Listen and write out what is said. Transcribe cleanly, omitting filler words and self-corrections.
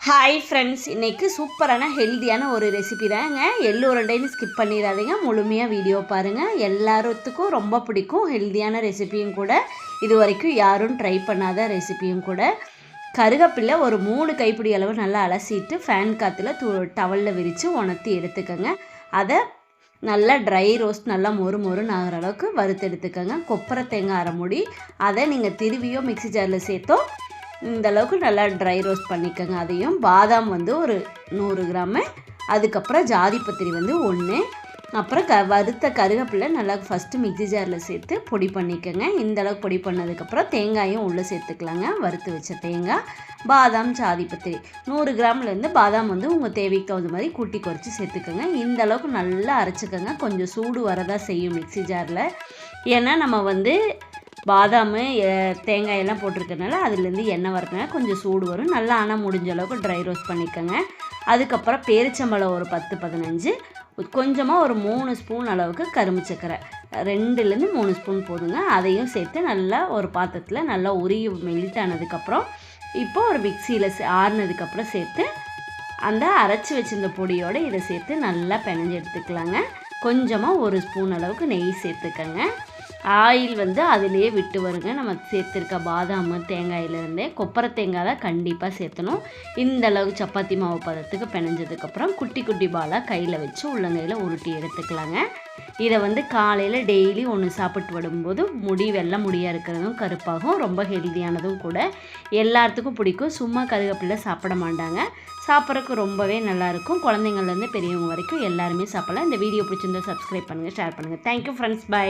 Hi friends, இன்றைக்கி சூப்பரான ஹெல்த்தியான ஒரு ரெசிபி தாங்க. எள்ளு உருண்டைன்னு ஸ்கிப் பண்ணிடாதீங்க, முழுமையாக வீடியோ பாருங்கள். எல்லாத்துக்கும் ரொம்ப பிடிக்கும், ஹெல்த்தியான ரெசிபியும் கூட. இது வரைக்கும் யாரும் ட்ரை பண்ணாத ரெசிபியும் கூட. கருகப்பில்லை ஒரு 3 கைப்பிடி அளவு நல்லா அலசிட்டு ஃபேன் காற்றுல டவலில் விரித்து உணர்த்தி எடுத்துக்கோங்க. அதை நல்லா ட்ரை ரோஸ்ட் நல்லா மொறுன்னு ஆகிற அளவுக்கு வறுத்து எடுத்துக்கோங்க. கொப்பரை தேங்காய் அரை மூடி, அதை நீங்கள் திருவியோ மிக்ஸி ஜாரில் சேர்த்தோ இந்த அளவுக்கு நல்லா ட்ரை ரோஸ்ட் பண்ணிக்கோங்க. அதையும் பாதாம் ஒரு 100 கிராமு, அதுக்கப்புறம் ஜாதிப்பத்திரி 1, அப்புறம் வறுத்த கருகப்பில்லை நல்லா ஃபஸ்ட்டு மிக்ஸி ஜாரில் சேர்த்து பொடி பண்ணிக்கோங்க. இந்த அளவுக்கு பொடி பண்ணதுக்கப்புறம் தேங்காயும் உள்ளே சேர்த்துக்கலாங்க. வறுத்து வச்ச தேங்காய், பாதாம், ஜாதிப்பத்திரி 100 கிராம்லேருந்து பாதாம் உங்கள் தேவைக்கு தகுந்த மாதிரி கூட்டி குறைச்சி சேர்த்துக்கோங்க. இந்த அளவுக்கு நல்லா அரைச்சிக்கோங்க. கொஞ்சம் சூடு வரதான் செய்யும் மிக்ஸி ஜாரில், ஏன்னா நம்ம பாதாம் தேங்காயெல்லாம் போட்டிருக்கனால அதுலேருந்து எண்ணெய் வரதுனால கொஞ்சம் சூடு வரும். நல்லா ஆனால் முடிஞ்ச அளவுக்கு ட்ரை ரோஸ்ட் பண்ணிக்கோங்க. அதுக்கப்புறம் பேரிச்சம்பழம் ஒரு 10-15, கொஞ்சமாக ஒரு 3 ஸ்பூன் அளவுக்கு கரும்பு சர்க்கரை, 2லேருந்து 3 ஸ்பூன் போதுங்க. அதையும் சேர்த்து நல்லா ஒரு பாத்திரத்தில் நல்லா உருகி மெல்ட் ஆனதுக்கப்புறம் இப்போது ஒரு மிக்சியில் ஆறுனதுக்கப்புறம் சேர்த்து அந்த அரைச்சி வச்சிருந்த பொடியோடு இதை சேர்த்து நல்லா பிணைஞ்சு எடுத்துக்கலாங்க. கொஞ்சமாக 1 ஸ்பூன் அளவுக்கு நெய் சேர்த்துக்கங்க. ஆயில் அதிலே விட்டு வருங்க. நம்ம சேர்த்துருக்க பாதாம் தேங்காயிலேருந்தே கொப்பரை தேங்காய் தான் கண்டிப்பாக சேர்த்தணும். இந்த அளவுக்கு சப்பாத்தி மாவு பதத்துக்கு பிணைஞ்சதுக்கப்புறம் குட்டி குட்டி பாலாக கையில் வச்சு உள்ளங்கையில் உருட்டி எடுத்துக்கலாங்க. இதை காலையில் டெய்லி ஒன்று சாப்பிட்டு விடும்போது வெள்ளை முடியாக இருக்கிறதும் கருப்பாகும், ரொம்ப ஹெல்த்தியானதும் கூட. எல்லாத்துக்கும் பிடிக்கும். சும்மா கருவேப்பிலை சாப்பிட மாட்டாங்க, சாப்பிட்றதுக்கு ரொம்பவே நல்லாயிருக்கும். குழந்தைங்கள்லேருந்து பெரியவங்க வரைக்கும் எல்லாருமே சாப்பிடலாம். இந்த வீடியோ பிடிச்சிருந்தா சப்ஸ்கிரைப் பண்ணுங்கள், ஷேர் பண்ணுங்கள். Thank you friends, by.